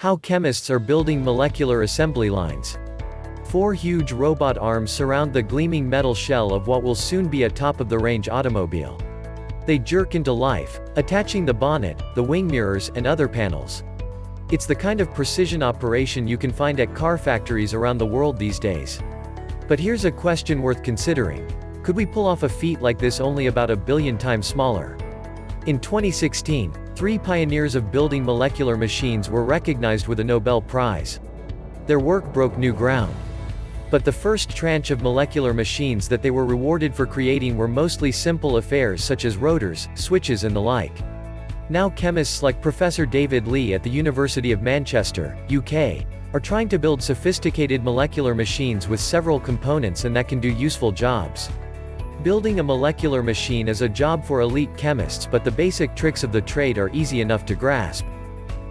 How chemists are building molecular assembly lines. 4 huge robot arms surround the gleaming metal shell of what will soon be a top-of-the-range automobile. They jerk into life, attaching the bonnet, the wing mirrors, and other panels. It's the kind of precision operation you can find at car factories around the world these days. But here's a question worth considering. Could we pull off a feat like this only about a billion times smaller? In 2016, 3 pioneers of building molecular machines were recognized with a Nobel Prize. Their work broke new ground. But the first tranche of molecular machines that they were rewarded for creating were mostly simple affairs such as rotors, switches and the like. Now chemists like Professor David Lee at the University of Manchester, UK, are trying to build sophisticated molecular machines with several components and that can do useful jobs. Building a molecular machine is a job for elite chemists, but the basic tricks of the trade are easy enough to grasp.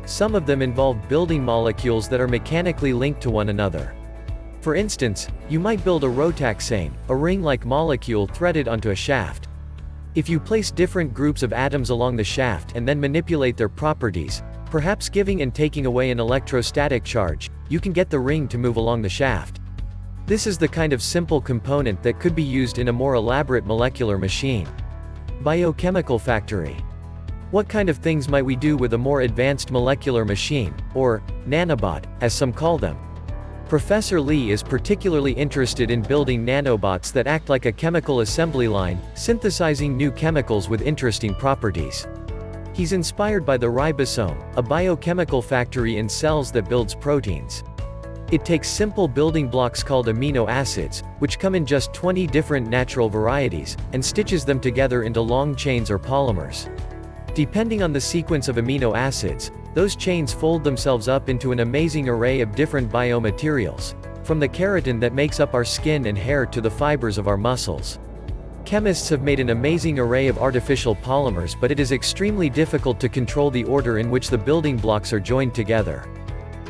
Some of them involve building molecules that are mechanically linked to one another. For instance, you might build a rotaxane, a ring-like molecule threaded onto a shaft. If you place different groups of atoms along the shaft and then manipulate their properties, perhaps giving and taking away an electrostatic charge, you can get the ring to move along the shaft. This is the kind of simple component that could be used in a more elaborate molecular machine. Biochemical factory. What kind of things might we do with a more advanced molecular machine, or nanobot, as some call them? Professor Lee is particularly interested in building nanobots that act like a chemical assembly line, synthesizing new chemicals with interesting properties. He's inspired by the ribosome, a biochemical factory in cells that builds proteins. It takes simple building blocks called amino acids, which come in just 20 different natural varieties, and stitches them together into long chains or polymers. Depending on the sequence of amino acids, those chains fold themselves up into an amazing array of different biomaterials, from the keratin that makes up our skin and hair to the fibers of our muscles. Chemists have made an amazing array of artificial polymers, but it is extremely difficult to control the order in which the building blocks are joined together.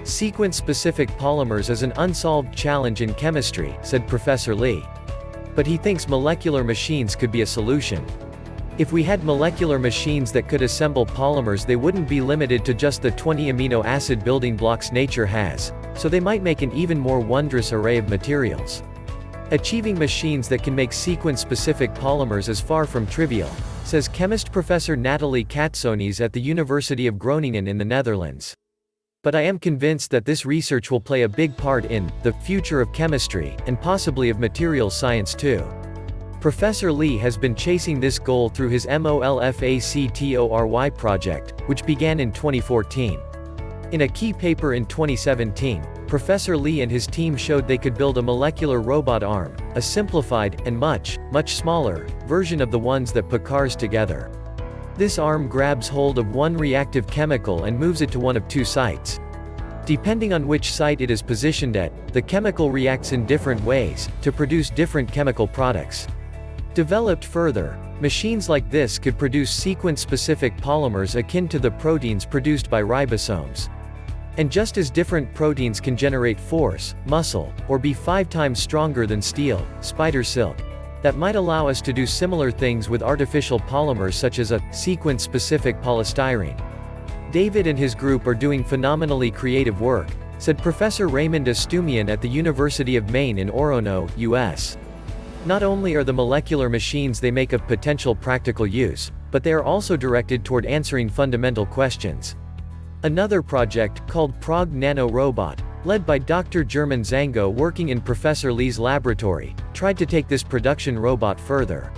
Sequence-specific polymers is an unsolved challenge in chemistry, said Professor Lee. But he thinks molecular machines could be a solution. If we had molecular machines that could assemble polymers, they wouldn't be limited to just the 20 amino acid building blocks nature has, so they might make an even more wondrous array of materials. Achieving machines that can make sequence-specific polymers is far from trivial, says chemist Professor Nathalie Katsonis at the University of Groningen in the Netherlands. But I am convinced that this research will play a big part in the future of chemistry, and possibly of materials science too. Professor Lee has been chasing this goal through his MOLFACTORY project, which began in 2014. In a key paper in 2017, Professor Lee and his team showed they could build a molecular robot arm, a simplified, and much smaller, version of the ones that put cars together. This arm grabs hold of one reactive chemical and moves it to one of 2 sites. Depending on which site it is positioned at, the chemical reacts in different ways, to produce different chemical products. Developed further, machines like this could produce sequence-specific polymers akin to the proteins produced by ribosomes. And just as different proteins can generate force, muscle, or be 5 times stronger than steel, spider silk, that might allow us to do similar things with artificial polymers such as a sequence-specific polystyrene. David and his group are doing phenomenally creative work, said Professor Raymond Estumian at the University of Maine in Orono, US. Not only are the molecular machines they make of potential practical use, but they are also directed toward answering fundamental questions. Another project, called Prague Nano Robot, led by Dr. German Zango working in Professor Lee's laboratory, tried to take this production robot further.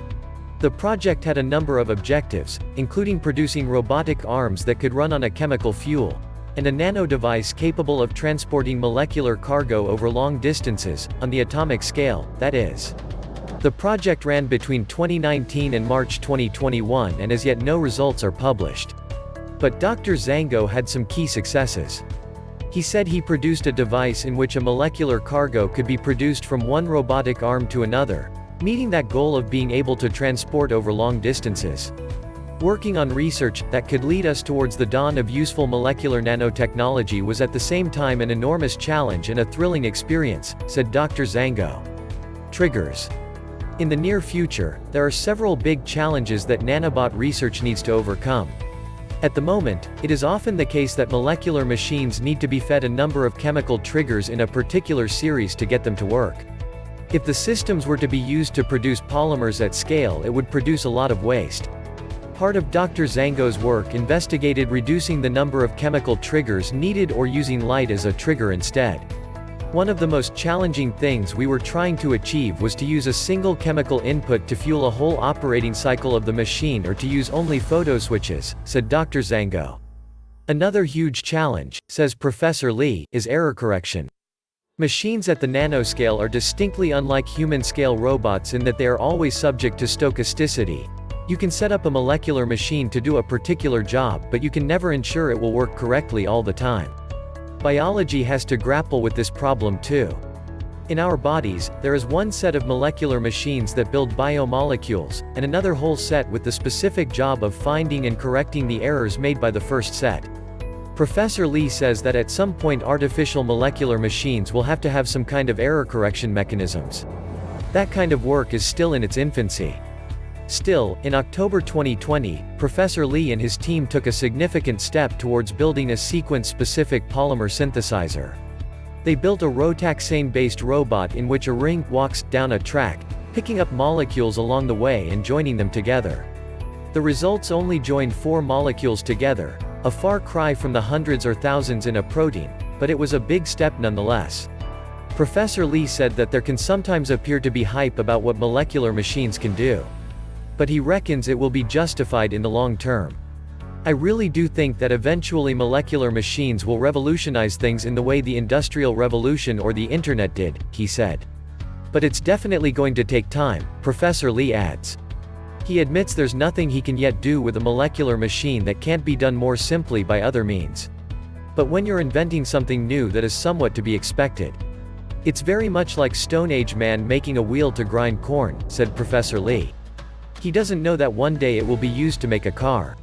The project had a number of objectives, including producing robotic arms that could run on a chemical fuel, and a nano device capable of transporting molecular cargo over long distances, on the atomic scale, that is. The project ran between 2019 and March 2021, and as yet no results are published. But Dr. Zango had some key successes. He said he produced a device in which a molecular cargo could be produced from one robotic arm to another, meeting that goal of being able to transport over long distances. Working on research that could lead us towards the dawn of useful molecular nanotechnology was at the same time an enormous challenge and a thrilling experience, said Dr. Zango. Triggers. In the near future, there are several big challenges that nanobot research needs to overcome. At the moment, it is often the case that molecular machines need to be fed a number of chemical triggers in a particular series to get them to work. If the systems were to be used to produce polymers at scale, it would produce a lot of waste. Part of Dr. Zango's work investigated reducing the number of chemical triggers needed or using light as a trigger instead. One of the most challenging things we were trying to achieve was to use a single chemical input to fuel a whole operating cycle of the machine or to use only photo switches, said Dr. Zango. Another huge challenge, says Professor Lee, is error correction. Machines at the nanoscale are distinctly unlike human-scale robots in that they are always subject to stochasticity. You can set up a molecular machine to do a particular job, but you can never ensure it will work correctly all the time. Biology has to grapple with this problem too. In our bodies, there is one set of molecular machines that build biomolecules, and another whole set with the specific job of finding and correcting the errors made by the first set. Professor Lee says that at some point artificial molecular machines will have to have some kind of error correction mechanisms. That kind of work is still in its infancy. Still, in October 2020, Professor Lee and his team took a significant step towards building a sequence-specific polymer synthesizer. They built a rotaxane-based robot in which a ring walks down a track, picking up molecules along the way and joining them together. The results only joined 4 molecules together, a far cry from the hundreds or thousands in a protein, but it was a big step nonetheless. Professor Lee said that there can sometimes appear to be hype about what molecular machines can do. But he reckons it will be justified in the long term. I really do think that eventually molecular machines will revolutionize things in the way the Industrial Revolution or the Internet did, he said. But it's definitely going to take time, Professor Lee adds. He admits there's nothing he can yet do with a molecular machine that can't be done more simply by other means. But when you're inventing something new, that is somewhat to be expected. It's very much like Stone Age man making a wheel to grind corn, said Professor Lee. He doesn't know that one day it will be used to make a car.